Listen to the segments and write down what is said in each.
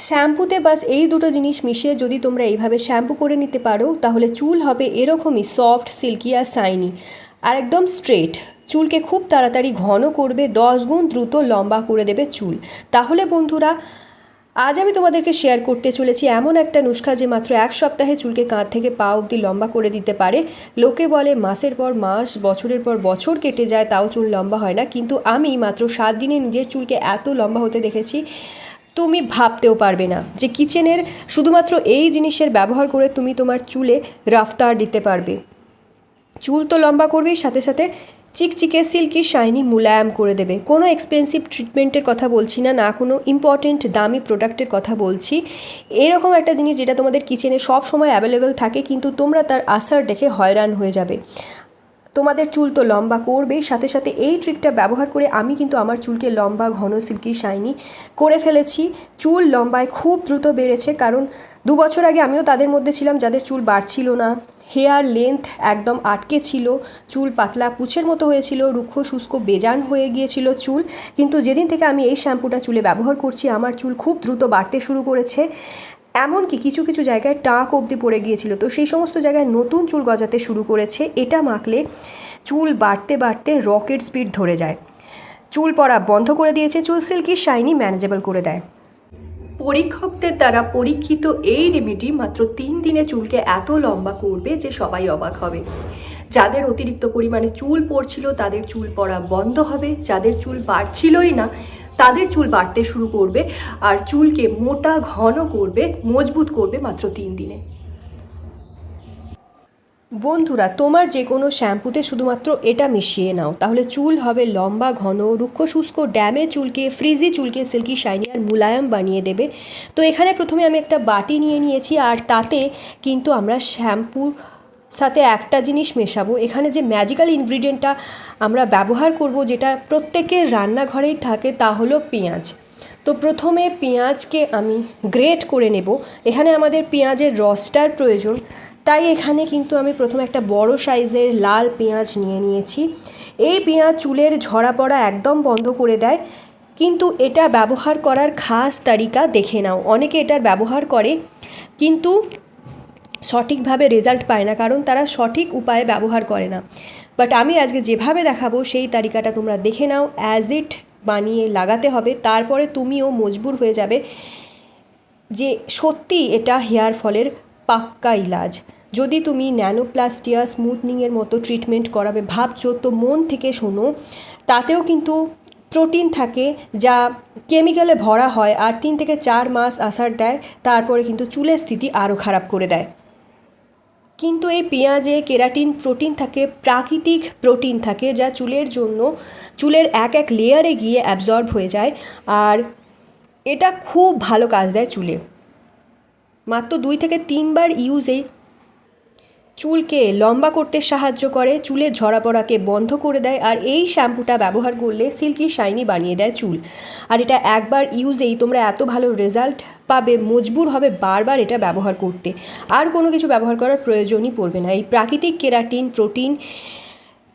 শ্যাম্পুতে বাস এই দুটো জিনিস মিশিয়ে যদি তোমরা এইভাবে শ্যাম্পু করে নিতে পারো তাহলে চুল হবে এরকমই সফট, সিল্কি আর শাইনি আর একদম স্ট্রেট। চুলকে খুব তাড়াতাড়ি ঘন করবে, 10 গুণ দ্রুত লম্বা করে দেবে চুল। তাহলে বন্ধুরা, আজ আমি তোমাদেরকে শেয়ার করতে চলেছি এমন একটা নুস্খা যে মাত্র 1 সপ্তাহে চুলকে কাঁধ থেকে পা অবধি লম্বা করে দিতে পারে। লোকে বলে মাসের পর মাস, বছরের পর বছর কেটে যায় তাও চুল লম্বা হয় না, কিন্তু আমি মাত্র 7 দিনে নিজের চুলকে এত লম্বা হতে দেখেছি তুমি ভাবতেও পারবে না যে কিচেনের শুধুমাত্র এই জিনিসের ব্যবহার করে তুমি তোমার চুলে রাফতার দিতে পারবে। চুল তো লম্বা করবেই, সাথে সাথে চিকচিকে, সিল্কি, শাইনি, মুলায়ম করে দেবে। কোনো এক্সপেন্সিভ ট্রিটমেন্টের কথা বলছি না, না কোনো ইম্পর্টেন্ট দামি প্রোডাক্টের কথা বলছি। এরকম একটা জিনিস যেটা তোমাদের কিচেনে সব সময় অ্যাভেলেবেল থাকে, কিন্তু তোমরা তার আসার দেখে হয়রান হয়ে যাবে। তোমাদের চুল তো লম্বা করবেই, সাথে সাথে এই ট্রিকটা ব্যবহার করে আমি কিন্তু আমার চুলকে লম্বা, ঘন, সিল্কি, শাইনি করে ফেলেছি। চুল লম্বায় খুব দ্রুত বেড়েছে, কারণ 2 বছর আগে আমিও তাদের মধ্যে ছিলাম যাদের চুল বাড়ছিল না, হেয়ার লেন্থ একদম আটকে ছিল, চুল পাতলা পুঁছের মতো হয়েছিল, রুক্ষ শুষ্ক বেজান হয়ে গিয়েছিল চুল। কিন্তু যেদিন থেকে আমি এই শ্যাম্পুটা চুলে ব্যবহার করছি আমার চুল খুব দ্রুত বাড়তে শুরু করেছে। এমনকি কিছু কিছু জায়গায় টাক অবধি পড়ে গিয়েছিল, তো সেই সমস্ত জায়গায় নতুন চুল গজাতে শুরু করেছে। এটা মাখলে চুল বাড়তে বাড়তে রকেট স্পিড ধরে যায়, চুল পড়া বন্ধ করে দিয়েছে, চুল সিল্কি, শাইনি, ম্যানেজেবল করে দেয়। পরীক্ষকদের দ্বারা পরীক্ষিত এই রেমেডি মাত্র 3 দিনে চুলকে এত লম্বা করবে যে সবাই অবাক হবে। যাদের অতিরিক্ত পরিমাণে চুল পড়ছিল তাদের চুল পড়া বন্ধ হবে, যাদের চুল বাড়ছিলই না তাদের চুল বাড়তে শুরু করবে, আর চুলকে মোটা, ঘন করবে, মজবুত করবে মাত্র 3 দিনে। বন্ধুরা, তোমার যে কোনো শ্যাম্পুতে শুধুমাত্র এটা মিশিয়ে নাও, তাহলে চুল হবে লম্বা, ঘন, রুক্ষ শুষ্ক, ড্যামে চুলকে, ফ্রিজি চুলকে সিল্কি, শাইনি আর মুলায়ম বানিয়ে দেবে। তো এখানে প্রথমে আমি একটা বাটি নিয়ে নিয়েছি, আর তাতে কিন্তু আমরা শ্যাম্পুর সাথে একটা জিনিস মেশাবো। এখানে যে ম্যাজিক্যাল ইনগ্রিডিয়েন্টটা আমরা ব্যবহার করব, যেটা প্রত্যেকের রান্নাঘরেই থাকে, তা হলো পেঁয়াজ। তো প্রথমে পেঁয়াজকে আমি গ্রেট করে নেব। এখানে আমাদের পেঁয়াজের রসটার প্রয়োজন, তাই এখানে কিন্তু আমি প্রথমে একটা বড় সাইজের লাল পেঁয়াজ নিয়ে নিয়েছি। এই পেঁয়াজ চুলের ঝরা পড়া একদম বন্ধ করে দেয়, কিন্তু এটা ব্যবহার করার খাস তারিকা দেখে নাও। অনেকে এটার ব্যবহার করে কিন্তু সঠিকভাবে রেজাল্ট পায় না, কারণ তারা সঠিক উপায়ে ব্যবহার করে না। বাট আমি আজকে যেভাবে দেখাবো সেই তালিকাটা তোমরা দেখে নাও, অ্যাজ ইট বানিয়ে লাগাতে হবে, তারপরে তুমিও মজবুর হয়ে যাবে যে সত্যি এটা হেয়ার ফলের পাক্কা ইলাজ। যদি তুমি ন্যানোপ্লাস্টিয়া, স্মুথনিংয়ের মতো ট্রিটমেন্ট করাবে ভাবছো, তো মন থেকে শোনো। তাতেও কিন্তু প্রোটিন থাকে যা কেমিক্যালে ভরা হয়, আর 3 থেকে 4 মাস আসার দেয়, তারপরে কিন্তু চুলের স্থিতি আরও খারাপ করে দেয়। কিন্তু এই পেঁয়াজে কেরাটিন প্রোটিন থাকে, প্রাকৃতিক প্রোটিন থাকে, যা চুলের জন্য চুলের এক এক লেয়ারে গিয়ে অ্যাবজর্ব হয়ে যায়, আর এটা খুব ভালো কাজ দেয় চুলে। মাত্র 2 থেকে 3 বার ইউজেই চুলকে লম্বা করতে সাহায্য করে, চুলের ঝরা পড়াকে বন্ধ করে দেয়, আর এই শ্যাম্পুটা ব্যবহার করলে সিল্কি, শাইনি বানিয়ে দেয় চুল। আর এটা একবার ইউজেই তোমরা এত ভালো রেজাল্ট পাবে, মজবুর হবে বারবার এটা ব্যবহার করতে, আর কোনো কিছু ব্যবহার করার প্রয়োজনই পড়বে না। এই প্রাকৃতিক কেরাটিন প্রোটিন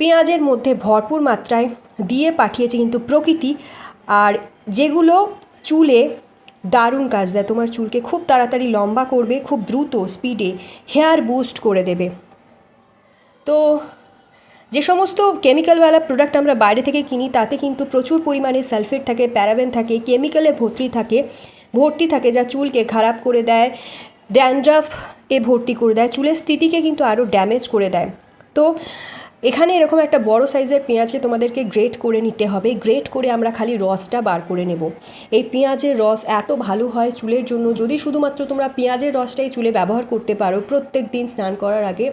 পেঁয়াজের মধ্যে ভরপুর মাত্রায় দিয়ে পাঠিয়েছে কিন্তু প্রকৃতি, আর যেগুলো চুলে দারুণ কাজ দেয়। তোমার চুলকে খুব তাড়াতাড়ি লম্বা করবে, খুব দ্রুত স্পিডে হেয়ার বুস্ট করে দেবে। তো যে সমস্ত কেমিক্যালওয়ালা প্রোডাক্ট আমরা বাইরে থেকে কিনি তাতে কিন্তু প্রচুর পরিমাণে সালফেট থাকে, প্যারাবেন থাকে, কেমিক্যালে ভর্তি থাকে যা চুলকে খারাপ করে দেয়, ড্যান্ড্রাফে ভর্তি করে দেয়, চুলের স্থিতিকে কিন্তু আরও ড্যামেজ করে দেয়। তো এখানে এরকম একটা বড় সাইজের পেঁয়াজকে তোমাদেরকে গ্রেট করে নিতে হবে। গ্রেট করে আমরা খালি রসটা বার করে নেব। এই পেঁয়াজের রস এত ভালো হয় চুলের জন্য, যদি শুধুমাত্র তোমরা পেঁয়াজের রসটাই চুলে ব্যবহার করতে পারো প্রত্যেক দিন স্নান করার আগে,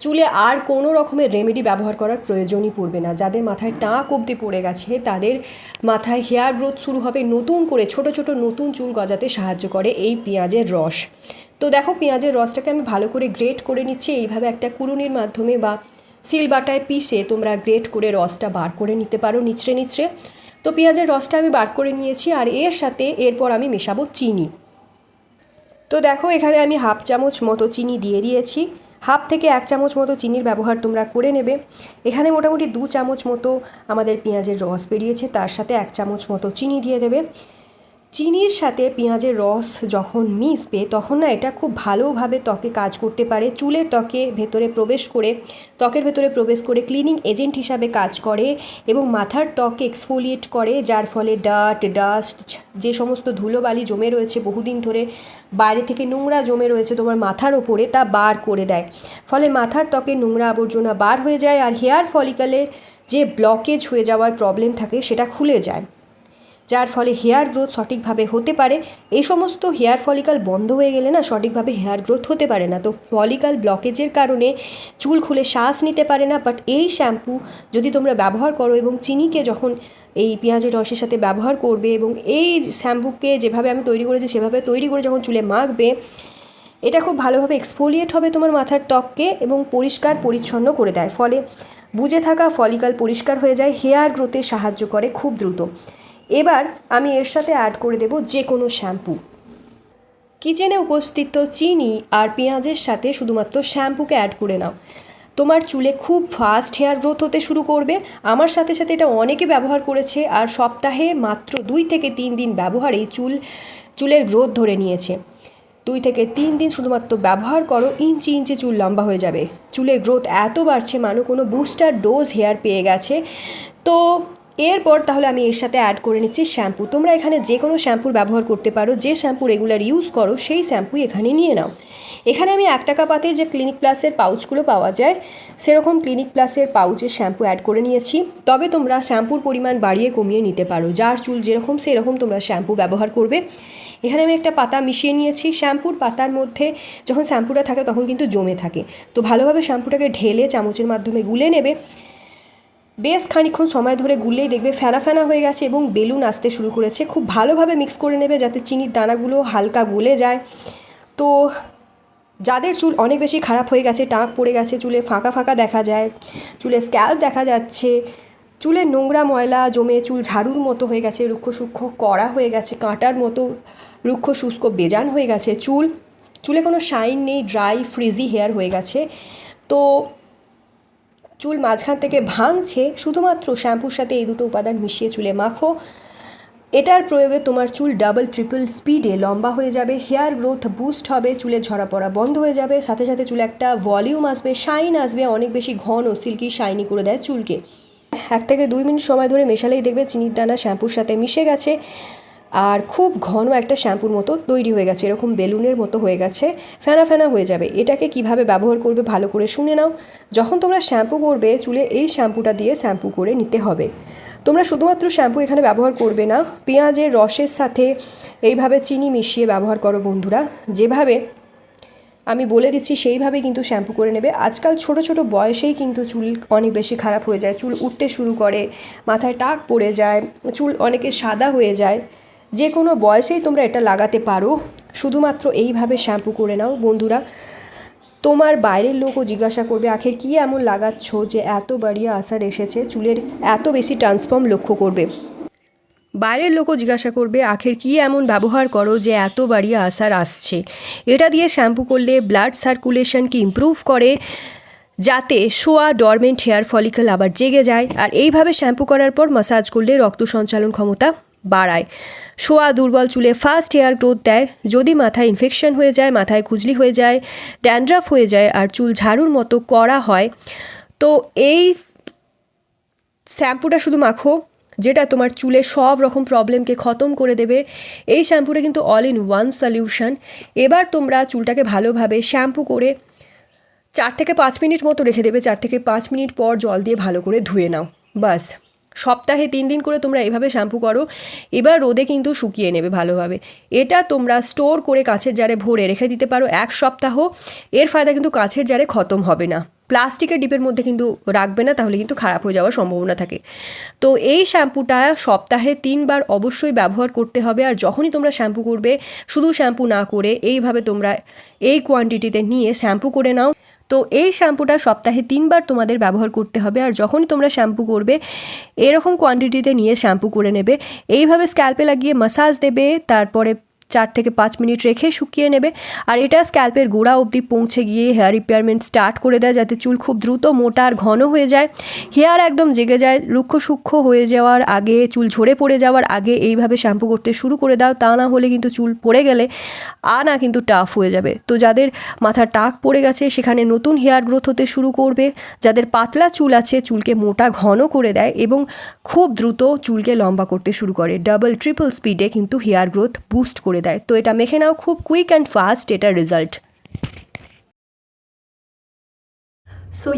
চুলে আর কোনো রকমের রেমেডি ব্যবহার করার প্রয়োজনই পড়বে না। যাদের মাথায় টাক অবধি পড়ে গেছে তাদের মাথায় হেয়ার গ্রোথ শুরু হবে, নতুন করে ছোট ছোট নতুন চুল গজাতে সাহায্য করে এই পেঁয়াজের রস। তো দেখো, পেঁয়াজের রসটাকে আমি ভালো করে গ্রেট করে নিচ্ছি। এইভাবে একটা কুড়ুনির মাধ্যমে বা সিলবাটায় পিষে তোমরা গ্রেট করে রসটা বার করে নিতে পারো নিচড়ে নিচড়ে। তো পেঁয়াজের রসটা আমি বার করে নিয়েছি, আর এর সাথে এরপর আমি মেশাবো চিনি। তো দেখো, এখানে আমি 1/2 চামচ মতো চিনি দিয়ে দিয়েছি। 1/2 থেকে 1 চামচ মতো চিনির ব্যবহার তোমরা করে নেবে। এখানে মোটামুটি 2 চামচ মতো আমাদের পেঁয়াজের রস বেরিয়েছে, তার সাথে 1 চামচ মতো চিনি দিয়ে দেবে। চিনির সাথে পেঁয়াজের রস যখন মিশবে তখন না এটা খুব ভালোভাবে ত্বকে কাজ করতে পারে, চুলের ত্বকের ভেতরে প্রবেশ করে ক্লিনিং এজেন্ট হিসাবে কাজ করে এবং মাথার ত্বকে এক্সফোলিয়েট করে, যার ফলে ডাস্ট যে সমস্ত ধুলোবালি জমে রয়েছে বহুদিন ধরে, বাইরে থেকে নোংরা জমে রয়েছে তোমার মাথার ওপরে, তা বার করে দেয়। ফলে মাথার ত্বকে নোংরা আবর্জনা বার হয়ে যায় আর হেয়ার ফলিকলে যে ব্লকেজ হয়ে যাওয়ার প্রবলেম থাকে সেটা খুলে যায়, যার ফলে হেয়ার গ্রোথ সঠিকভাবে হতে পারে। এই সমস্ত হেয়ার ফলিকাল বন্ধ হয়ে গেলে না সঠিকভাবে হেয়ার গ্রোথ হতে পারে না। তো ফলিকাল ব্লকেজের কারণে চুল খুলে শ্বাস নিতে পারে না। বাট এই শ্যাম্পু যদি তোমরা ব্যবহার করো এবং চিনিকে যখন এই পেঁয়াজের রসের সাথে ব্যবহার করবে এবং এই শ্যাম্পুকে যেভাবে আমি তৈরি করেছি সেভাবে তৈরি করে যখন চুলে মাখবে, এটা খুব ভালোভাবে এক্সফোলিয়েট হবে তোমার মাথার ত্বককে এবং পরিষ্কার পরিচ্ছন্ন করে দেয়। ফলে বুজে থাকা ফলিকাল পরিষ্কার হয়ে যায়, হেয়ার গ্রোথে সাহায্য করে খুব দ্রুত। এবার আমি এর সাথে অ্যাড করে দেব যে কোনো শ্যাম্পু। কিচেনে উপস্থিত চিনি আর পেঁয়াজের সাথে শুধুমাত্র শ্যাম্পুকে অ্যাড করে নাও, তোমার চুলে খুব ফাস্ট হেয়ার গ্রোথ হতে শুরু করবে। আমার সাথে সাথে এটা অনেকে ব্যবহার করেছে আর সপ্তাহে মাত্র 2 থেকে 3 দিন ব্যবহারেই চুলের গ্রোথ ধরে নিয়েছে। 2 থেকে 3 দিন শুধুমাত্র ব্যবহার করো, ইঞ্চি ইঞ্চি চুল লম্বা হয়ে যাবে। চুলের গ্রোথ এত বাড়ছে মানো কোনো বুস্টার ডোজ হেয়ার পেয়ে গেছে। তো এরপর তাহলে আমি এর সাথে অ্যাড করে নিচ্ছি শ্যাম্পু। তোমরা এখানে যে কোনো শ্যাম্পুর ব্যবহার করতে পারো, যে শ্যাম্পু রেগুলার ইউজ করো সেই শ্যাম্পুই এখানে নিয়ে নাও। এখানে আমি 1 টাকা পাতের যে ক্লিনিক প্লাসের পাউচগুলো পাওয়া যায় সেরকম ক্লিনিক প্লাসের পাউচের শ্যাম্পু অ্যাড করে নিয়েছি। তবে তোমরা শ্যাম্পুর পরিমাণ বাড়িয়ে কমিয়ে নিতে পারো, যার চুল যেরকম সেরকম তোমরা শ্যাম্পু ব্যবহার করবে। এখানে আমি একটা পাতা মিশিয়ে নিয়েছি। শ্যাম্পুর পাতার মধ্যে যখন শ্যাম্পুটা থাকে তখন কিন্তু জমে থাকে, তো ভালোভাবে শ্যাম্পুটাকে ঢেলে চামচের মাধ্যমে গুলে নেবে। বেশ খানিকক্ষণ সময় ধরে গুললেই দেখবে ফেনা ফেনা হয়ে গেছে এবং বেলুন আসতে শুরু করেছে। খুব ভালোভাবে মিক্স করে নেবে যাতে চিনির দানাগুলো হালকা গলে যায়। তো যাদের চুল অনেক বেশি খারাপ হয়ে গেছে, টাক পড়ে গেছে, চুলে ফাঁকা ফাঁকা দেখা যায়, চুলে স্ক্যাল্প দেখা যাচ্ছে, চুলের নোংরা ময়লা জমে চুল ঝাড়ুর মতো হয়ে গেছে, রুক্ষ সূক্ষ্ম কড়া হয়ে গেছে, কাঁটার মতো রুক্ষ শুষ্ক বেজান হয়ে গেছে, চুলে কোনো শাইন নেই, ড্রাই ফ্রিজি হেয়ার হয়ে গেছে, তো চুল মাঝখান থেকে ভাঙছে, শুধুমাত্র শ্যাম্পুর সাথে এই দুটো উপাদান মিশিয়ে চুলে মাখো। এটার প্রয়োগে তোমার চুল ডাবল ট্রিপল স্পিডে লম্বা হয়ে যাবে, হেয়ার গ্রোথ বুস্ট হবে, চুলের ঝরা পড়া বন্ধ হয়ে যাবে, সাথে সাথে চুলে একটা ভলিউম আসবে, শাইন আসবে, অনেক বেশি ঘন সিল্কি শাইনি করে দেয় চুলকে। 1 থেকে 2 মিনিট সময় ধরে মেশালেই দেখবে চিনির দানা শ্যাম্পুর সাথে মিশে গেছে আর খুব ঘন একটা শ্যাম্পুর মতো তৈরি হয়ে গেছে, এরকম বেলুনের মতো হয়ে গেছে, ফেনা ফেনা হয়ে যাবে। এটাকে কিভাবে ব্যবহার করবে ভালো করে শুনে নাও। যখন তোমরা শ্যাম্পু করবে চুলে এই শ্যাম্পুটা দিয়ে শ্যাম্পু করে নিতে হবে। তোমরা শুধুমাত্র শ্যাম্পু এখানে ব্যবহার করবে না, পেঁয়াজের রসের সাথে এইভাবে চিনি মিশিয়ে ব্যবহার করো বন্ধুরা। যেভাবে আমি বলে দিচ্ছি সেইভাবেই কিন্তু শ্যাম্পু করে নেবে। আজকাল ছোট ছোট বয়সেই কিন্তু চুল অনেক বেশি খারাপ হয়ে যায়, চুল উঠতে শুরু করে, মাথায় টাক পড়ে যায়, চুল অনেকে সাদা হয়ে যায়। যে কোনো বয়সেই তোমরা এটা লাগাতে পারো, শুধুমাত্র এইভাবে শ্যাম্পু করে নাও বন্ধুরা। তোমার বাইরের লোকও জিজ্ঞাসা করবে আখের কী এমন লাগাচ্ছ যে এত বাড়িয়ে আসার এসেছে, চুলের এত বেশি ট্রান্সফর্ম লক্ষ্য করবে। বাইরের লোকও জিজ্ঞাসা করবে আখের কী এমন ব্যবহার করো যে এত বাড়িয়ে আসার আসছে। এটা দিয়ে শ্যাম্পু করলে ব্লাড সার্কুলেশনকে ইমপ্রুভ করে, যাতে শোয়া ডরমেন্ট হেয়ার ফলিকল আবার জেগে যায়। আর এইভাবে শ্যাম্পু করার পর মাসাজ করলে রক্ত সঞ্চালন ক্ষমতা বাড়ায়, শোয়া দুর্বল চুলে ফাস্ট হেয়ার গ্রোথ দেয়। যদি মাথায় ইনফেকশন হয়ে যায়, মাথায় খুজলি হয়ে যায়, ড্যান্ড্রাফ হয়ে যায় আর চুল ঝাড়ুর মতো কড়া হয়, তো এই শ্যাম্পুটা শুধু মাখো, যেটা তোমার চুলে সব রকম প্রবলেমকে খতম করে দেবে। এই শ্যাম্পুটা কিন্তু অল ইন ওয়ান সলিউশন। এবার তোমরা চুলটাকে ভালোভাবে শ্যাম্পু করে 4 থেকে 5 মিনিট মতো রেখে দেবে। 4 থেকে 5 মিনিট পর জল দিয়ে ভালো করে ধুয়ে নাও, বাস। সপ্তাহে 3 দিন করে তোমরা এভাবে শ্যাম্পু করো। এবার রোদে কিন্তু শুকিয়ে নেবে ভালোভাবে। এটা তোমরা স্টোর করে কাঁচের জারে ভরে রেখে দিতে পারো 1 সপ্তাহ। এর ফায়দা কিন্তু কাঁচের জারে খতম হবে না, প্লাস্টিকের ডিপের মধ্যে কিন্তু রাখবে না, তাহলে কিন্তু খারাপ হয়ে যাওয়ার সম্ভাবনা থাকে। তো এই শ্যাম্পুটা সপ্তাহে 3 বার অবশ্যই ব্যবহার করতে হবে। আর যখনই তোমরা শ্যাম্পু করবে, শুধু শ্যাম্পু না করে এইভাবে তোমরা এই কোয়ান্টিটিতে নিয়ে শ্যাম্পু করে নাও। তো এই শ্যাম্পুটা সপ্তাহে 3 বার তোমাদের ব্যবহার করতে হবে। আর যখনই তোমরা শ্যাম্পু করবে এরকম কোয়ান্টিটিতে নিয়ে শ্যাম্পু করে নেবে। এইভাবে স্ক্যাল্পে লাগিয়ে মাসাজ দেবে, তারপরে 4 থেকে 5 মিনিট রেখে শুকিয়ে নেবে। আর এটা স্ক্যাল্পের গোড়া অবধি পৌঁছে গিয়ে হেয়ার রিপেয়ারমেন্ট স্টার্ট করে দেয়, যাতে চুল খুব দ্রুত মোটা আর ঘন হয়ে যায়, হেয়ার একদম জেগে যায়, রুক্ষ সূক্ষ্ম হয়ে যাওয়ার আগে, চুল ঝরে পড়ে যাওয়ার আগে এইভাবে শ্যাম্পু করতে শুরু করে দাও। তা না হলে কিন্তু চুল পড়ে গেলে আনা কিন্তু টাফ হয়ে যাবে। তো যাদের মাথার টাক পড়ে গেছে সেখানে নতুন হেয়ার গ্রোথ হতে শুরু করবে, যাদের পাতলা চুল আছে চুলকে মোটা ঘন করে দেয় এবং খুব দ্রুত চুলকে লম্বা করতে শুরু করে, ডাবল ট্রিপল স্পিডে কিন্তু হেয়ার গ্রোথ বুস্ট করে দেয়। তো এটা মেখে নাও, খুব কুইক অ্যান্ড ফাস্ট এটার result. So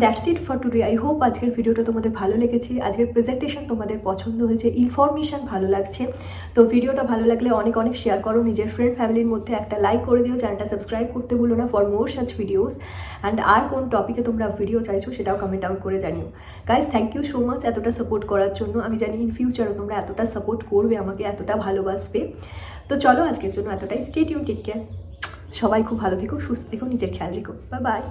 that's it for today. I hope আজকের ভিডিওটা তোমাদের ভালো লেগেছে, আজকের প্রেজেন্টেশন তোমাদের পছন্দ হয়েছে, ইনফরমেশান ভালো লাগছে। তো ভিডিওটা ভালো লাগলে অনেক অনেক শেয়ার করো, নিজের ফ্রেন্ড ফ্যামিলির মধ্যে একটা লাইক করে দিও, চ্যানেলটা সাবস্ক্রাইব করতে ভুলো না for more such videos. And আর কোন টপিকে তোমরা ভিডিও চাইছো সেটাও কমেন্ট আউট করে জানিও। Guys thank you so much এতটা সাপোর্ট করার জন্য। আমি জানি ইন ফিউচারও তোমরা এতটা সাপোর্ট করবে, আমাকে এতটা ভালোবাসবে। তো চলো আজকের জন্য এতটাই। Stay tune, take care. সবাই খুব ভালো থেকো, সুস্থ থেকো, নিজের খেয়াল রেখো। Bye by.